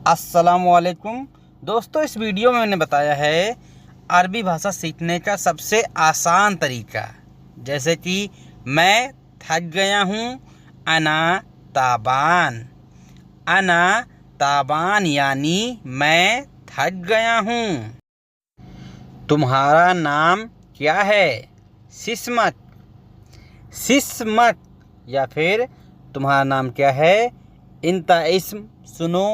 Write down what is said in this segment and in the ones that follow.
अस्सलामुअलैकुम दोस्तों, इस वीडियो में मैंने बताया है अरबी भाषा सीखने का सबसे आसान तरीका। जैसे कि मैं थक गया हूँ, अना ताबान। अना ताबान यानी मैं थक गया हूँ। तुम्हारा नाम क्या है? सिस्मत। सिस्मत। या फिर तुम्हारा नाम क्या है? इंता इस्म सुनो।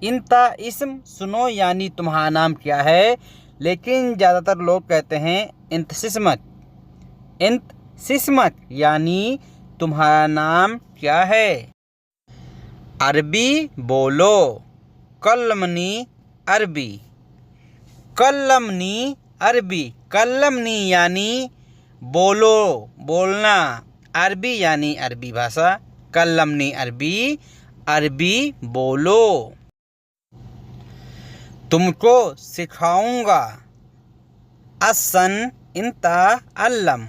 इंता इस्म सुनो यानी तुम्हारा नाम क्या है, लेकिन ज़्यादातर लोग कहते हैं इंत सिस्मत। इंत सिस्मत यानी तुम्हारा नाम क्या है। अरबी बोलो। कल्लमनी अरबी। कल्लमनी अरबी। कल्लमनी यानी बोलो, बोलना। अरबी यानी अरबी भाषा। कल्लमनी अरबी, अरबी बोलो। तुमको सिखाऊंगा। असन इंता अल्लम।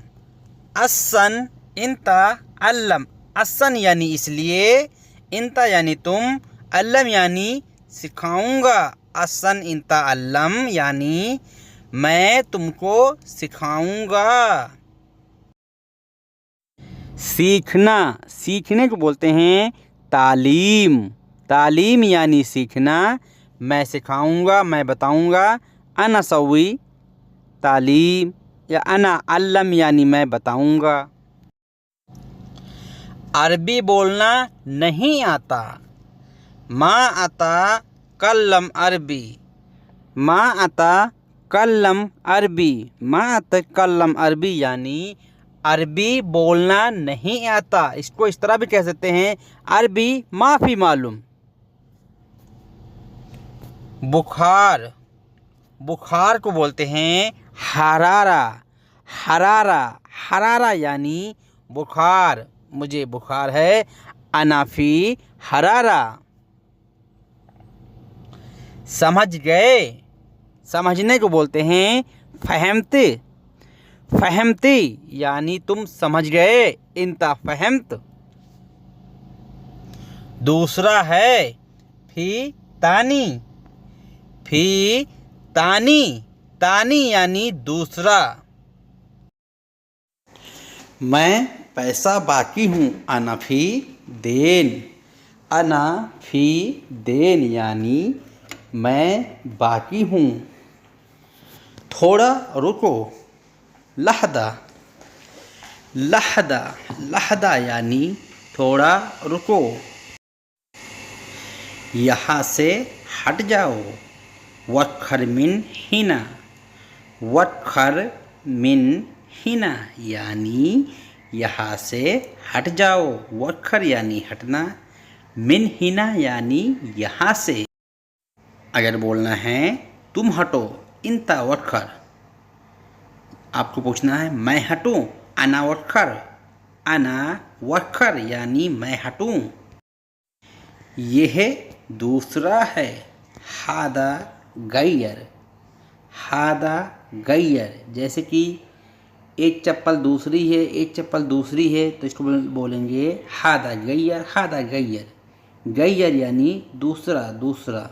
असन इंता अल्लम। असन यानी इसलिए, इंता यानी तुम, अल्लम यानी सिखाऊंगा। असन इंता अल्लम यानी मैं तुमको सिखाऊंगा। सीखना। सीखने को बोलते हैं तालीम। तालीम यानी सीखना। मैं सिखाऊंगा, मैं बताऊंगा। अना सवी तालीम, या अना अल्लम यानी मैं बताऊंगा। अरबी बोलना नहीं आता। माँ आता कल्लम अरबी। माँ आता कल्लम अरबी। माँ आता कल्लम अरबी यानी अरबी बोलना नहीं आता। इसको इस तरह भी कह सकते हैं, अरबी माफ़ी मालूम। बुखार। बुखार को बोलते हैं हरारा। हरारा। हरारा यानी बुखार, मुझे बुखार है। अनाफी हरारा। समझ गए। समझने को बोलते हैं फहमते। फहमती यानी तुम समझ गए। इंता फहमत। दूसरा है फी तानी। फी तानी। तानी यानी दूसरा। मैं पैसा बाकी हूँ। अना फी देन। अना फी देन यानी मैं बाकी हूँ। थोड़ा रुको। लहदा। लहदा। लहदा यानी थोड़ा रुको। यहाँ से हट जाओ। वक्खर मिन हिना। वक्खर मिन हिना यानी यहाँ से हट जाओ। वक्खर यानी हटना, मिन हिना यानी यहाँ से। अगर बोलना है तुम हटो, इंता वक्खर, आपको पूछना है मैं हटूं। अना वक्खर। अना वक्खर यानी मैं हटूं। यह दूसरा है। हादा गैयर। हादा गैयर, जैसे कि एक चप्पल दूसरी है, एक चप्पल दूसरी है, तो इसको बोलेंगे हादा गैयर। हादा गैयर। गैयर यानी दूसरा, दूसरा।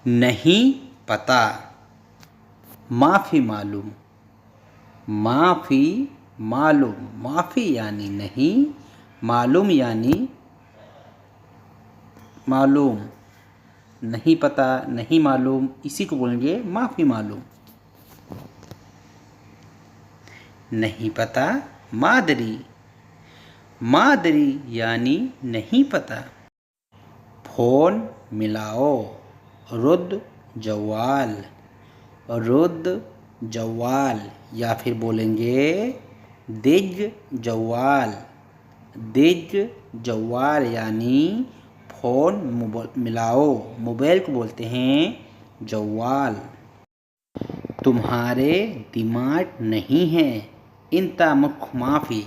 नहीं पता। माफ़ी मालूम। माफ़ी मालूम। माफ़ी यानी नहीं, मालूम यानी मालूम। नहीं पता, नहीं मालूम, इसी को बोलेंगे माफ़ी मालूम। नहीं पता मादरी। मादरी यानी नहीं पता। फ़ोन मिलाओ। रुद जवाल। रुद जवाल, या फिर बोलेंगे दिज जवाल। दिज जवाल यानी फ़ोन मिलाओ। मोबाइल को बोलते हैं जवाल। तुम्हारे दिमाग नहीं है। इंता मुख माफ़ी।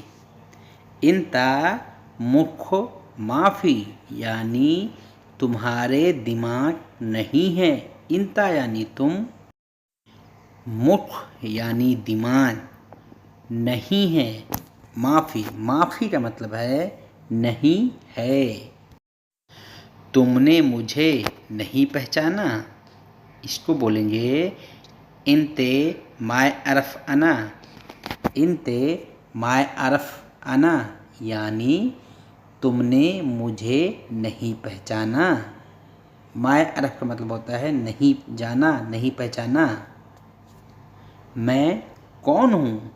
इंता मुख माफ़ी यानी तुम्हारे दिमाग नहीं है। इंता यानी तुम, मुख यानी दिमाग, नहीं है माफ़ी। माफ़ी का मतलब है नहीं है। तुमने मुझे नहीं पहचाना, इसको बोलेंगे इनते माय अरफ अना। इनते माय अरफ अना यानी तुमने मुझे नहीं पहचाना। माय अरफ का मतलब होता है नहीं जाना, नहीं पहचाना। मैं कौन हूँ,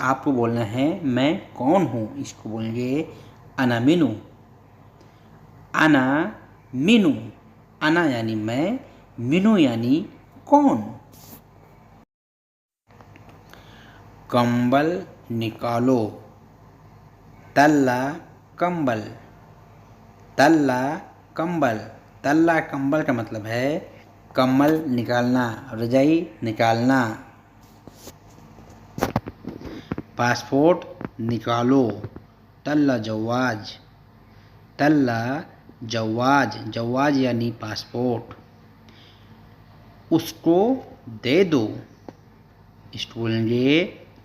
आपको बोलना है मैं कौन हूँ, इसको बोलेंगे अना मिनू। अना मिनू, अना यानी मैं, मिनू यानी कौन। कंबल निकालो, तल्ला कंबल। तल्ला कंबल, तल्ला कंबल का मतलब है कंबल निकालना, रजाई निकालना। पासपोर्ट निकालो, तल्ला जवाज। तल्ला जवाज, जवाज यानी पासपोर्ट। उसको दे दो, इसको बोलेंगे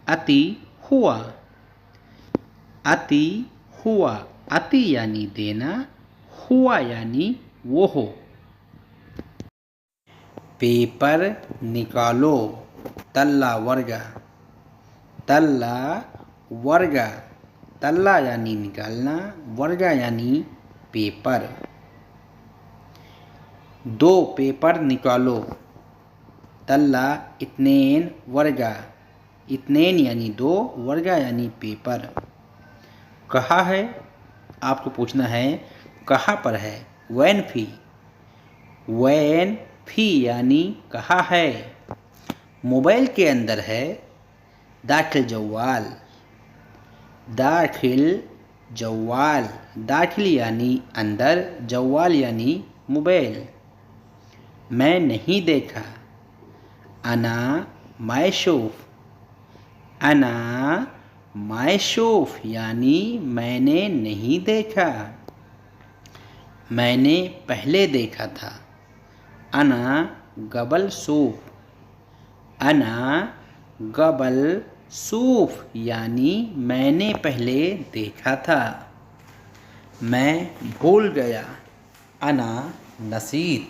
अति हुआ। अति हुआ, अति यानी देना, हुआ यानी वो हो। पेपर निकालो, तल्ला वर्गा। तल्ला वर्गा, तल्ला यानी निकालना, वर्गा यानी पेपर। दो पेपर निकालो, तल्ला इत्नेन वर्गा। इत्नेन यानी दो, वर्गा यानी पेपर। कहाँ है, आपको पूछना है कहाँ पर है। वैन फी, वैन फी यानी कहाँ है। मोबाइल के अंदर है, दाखिल जवाल। दाखिल जवाल, दाखिल यानी अंदर, जवाल यानी मोबाइल। मैं नहीं देखा, अना मायशूफ। अना मायशूफ यानी मैंने नहीं देखा, मैंने पहले देखा था। अना गबल सूफ। अना गबल सूफ यानी मैंने पहले देखा था, मैं भूल गया। अना नसीत।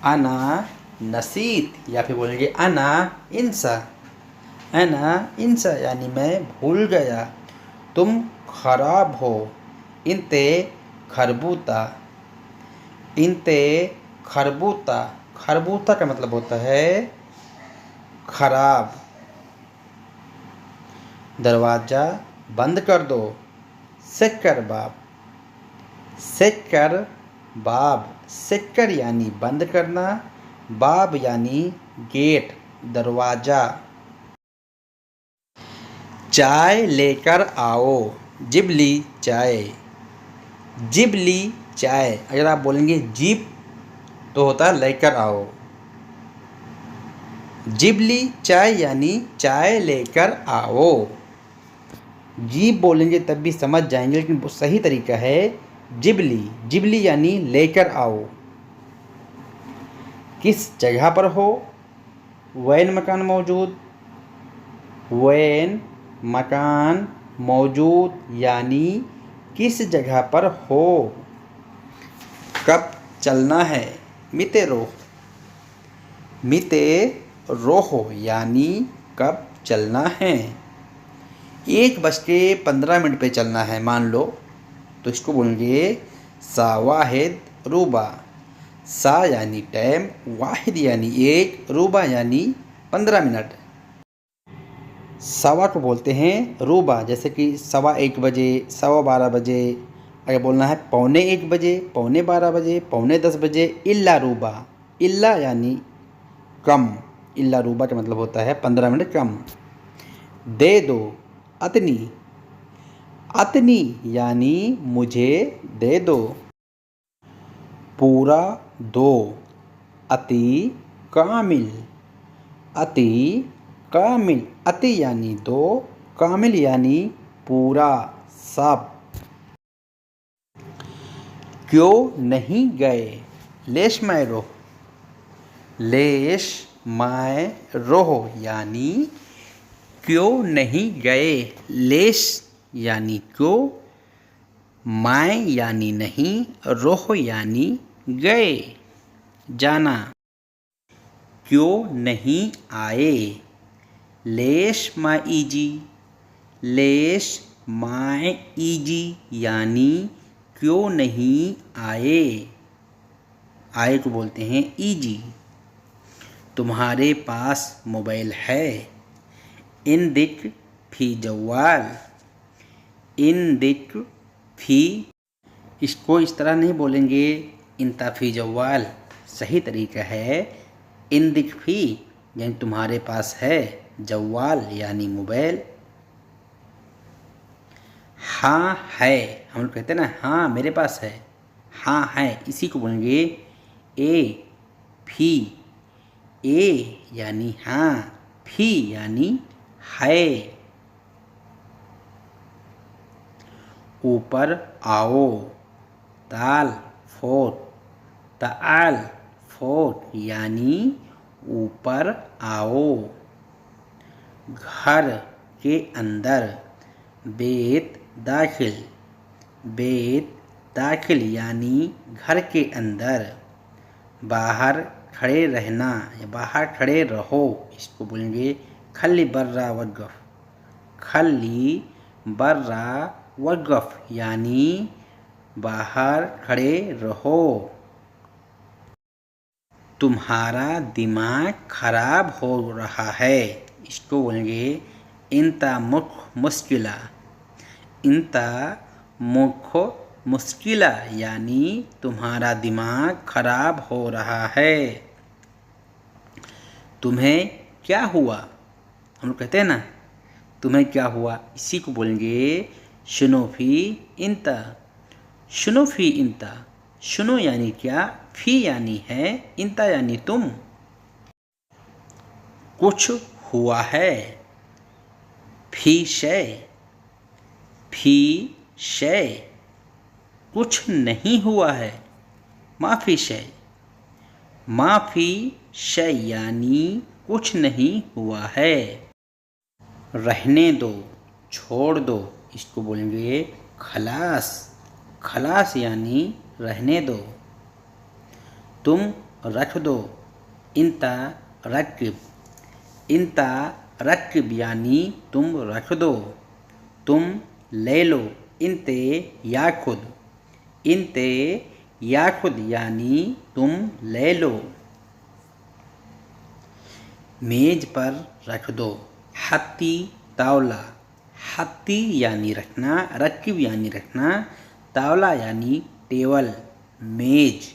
अना नसीत या फिर बोलेंगे अना इंसा। अना इंसा यानी मैं भूल गया। तुम खराब हो, इनते खरबूता। इनते खरबूता, खरबूता का मतलब होता है खराब। दरवाज़ा बंद कर दो, सिक्कर बाब। सिक्कर बाब, सिक्कर यानी बंद करना, बाब यानी गेट, दरवाज़ा। चाय लेकर आओ, जिबली चाय। जिबली चाय, अगर आप बोलेंगे जीप तो होता है लेकर आओ। जिबली चाय यानी चाय लेकर आओ। जीप बोलेंगे तब भी समझ जाएंगे, लेकिन वो सही तरीका है जिबली। जिबली यानी लेकर आओ। किस जगह पर हो, वैन मकान मौजूद। वैन मकान मौजूद यानी किस जगह पर हो। कब चलना है, मिते रोह। मिते रोहो यानी कब चलना है। 1:15 पे चलना है मान लो, तो इसको बोलेंगे सा वाहिद रूबा। सा यानी टाइम, वाहिद यानी एक, रूबा यानी 15 मिनट। सवा को बोलते हैं रूबा, जैसे कि 1:15 बजे, 12:15 बजे। अगर बोलना है 1:45 बजे, 12:45 बजे, 10:45 बजे, इल्ला रूबा। इल्ला यानी कम, इल्ला रूबा का मतलब होता है 15 मिनट कम। दे दो, अतनी। अतनी यानी मुझे दे दो। पूरा दो, अति कामिल। अति कामिल, अति यानी दो, कामिल यानी पूरा, सब। क्यों नहीं गए, लेश माय रोह। लेश माय रोह यानी क्यों नहीं गए। लेश यानी क्यों, माए यानी नहीं, रोह यानी गए, जाना। क्यों नहीं आए? लेश माईजी, लेश माईजी यानी क्यों नहीं आए। आए को बोलते हैं ईजी। तुम्हारे पास मोबाइल है? इंदिक फी जवाल, इंदिक फी। इसको इस तरह नहीं बोलेंगे इंता फी जवाल, सही तरीका है इंदिक फी यानी तुम्हारे पास है, जवाल यानी मोबाइल। हाँ है, हम लोग कहते हैं ना हाँ मेरे पास है, हाँ है, इसी को बोलेंगे ए फी। ए यानी हाँ, फी यानी है। ऊपर आओ, ताल फोट, ताल फोट यानी ऊपर आओ। घर के अंदर, बेत दाखिल, बेत दाखिल यानी घर के अंदर। बाहर खड़े रहना या बाहर खड़े रहो, इसको बोलेंगे खल्ली बर्रा वक़्फ़, खल्ली बर्रा वक़्फ़ यानी बाहर खड़े रहो। तुम्हारा दिमाग खराब हो रहा है, इसको बोलेंगे इंता मुख मुश्किला, इंता मुख मुश्किला यानी तुम्हारा दिमाग खराब हो रहा है। तुम्हें क्या हुआ? हम लोग कहते हैं ना तुम्हें क्या हुआ, इसी को बोलेंगे शुनोफी इंता, शुनोफी इंता। शुनो यानी क्या, फी यानी है, इंता यानी तुम। कुछ हुआ है, फी शय, फी शय। कुछ नहीं हुआ है, माफ़ी शय, माफ़ी शय यानी कुछ नहीं हुआ है। रहने दो, छोड़ दो, इसको बोलेंगे खलास, खलास यानी रहने दो। तुम रख दो, इंता रक्ब, इंता रक्ब यानी तुम रख दो। तुम ले लो, इंते याखुद, इंते याखुद यानी तुम ले लो। मेज पर रख दो, हत्ती तावला, हत्ती यानी रखना, रक्ब यानी रखना, तावला यानी टेबल, मेज।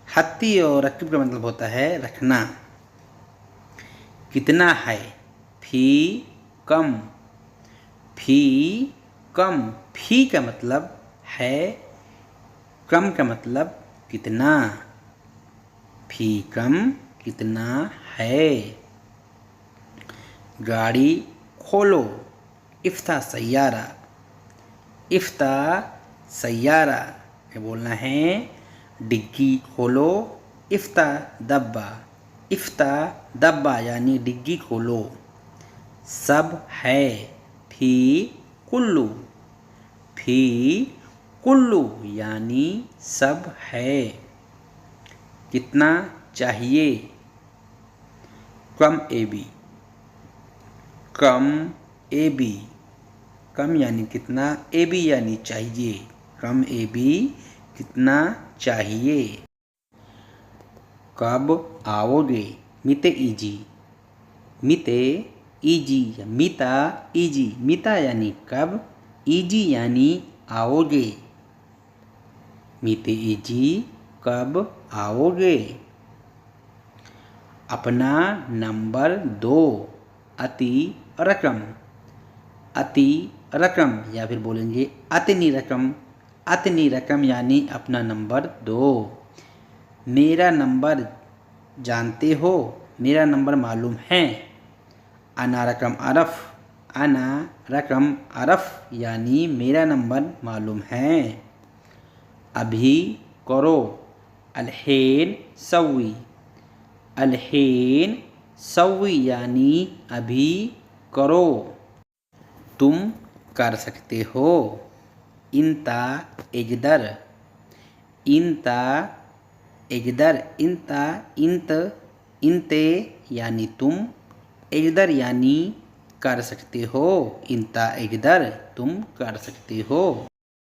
हत्ती और रक्ब का मतलब होता है रखना। कितना है, फी कम, फी कम, फी का मतलब है, कम का मतलब कितना, फी कम कितना है। गाड़ी खोलो, इफ्ता सैयारा, इफ्ता सैयारा क्या बोलना है, डिग्गी खोलो, इफ्ता दब्बा, इफ्ता दब्बा यानी डिग्गी खोलो। सब है, फी कुल्लू, फी कुल्लू यानी सब है। कितना चाहिए, कम A B, come A B, कम यानी कितना, ए बी यानी चाहिए, कम ए बी कितना चाहिए। कब आओगे, मिते ईजी, मिते ईजी या मिता ईजी, मिता यानी कब, ईजी यानी आओगे। मिते ईजी कब आओगे। अपना नंबर दो, अति रकम, अति रकम या फिर बोलेंगे अतनी रकम, अतनी रकम यानी अपना नंबर दो। मेरा नंबर जानते हो, मेरा नंबर मालूम है। अना रकम अरफ, अना रकम अरफ यानी मेरा नंबर मालूम है। अभी करो, अलहेन सवी, अलहेन सवी यानी अभी करो। तुम कर सकते हो, इंता इजदर, इंता इजदर, इंता इंत, इंते यानी तुम, इजदर यानी कर सकते हो, इंता इजदर तुम कर सकते हो।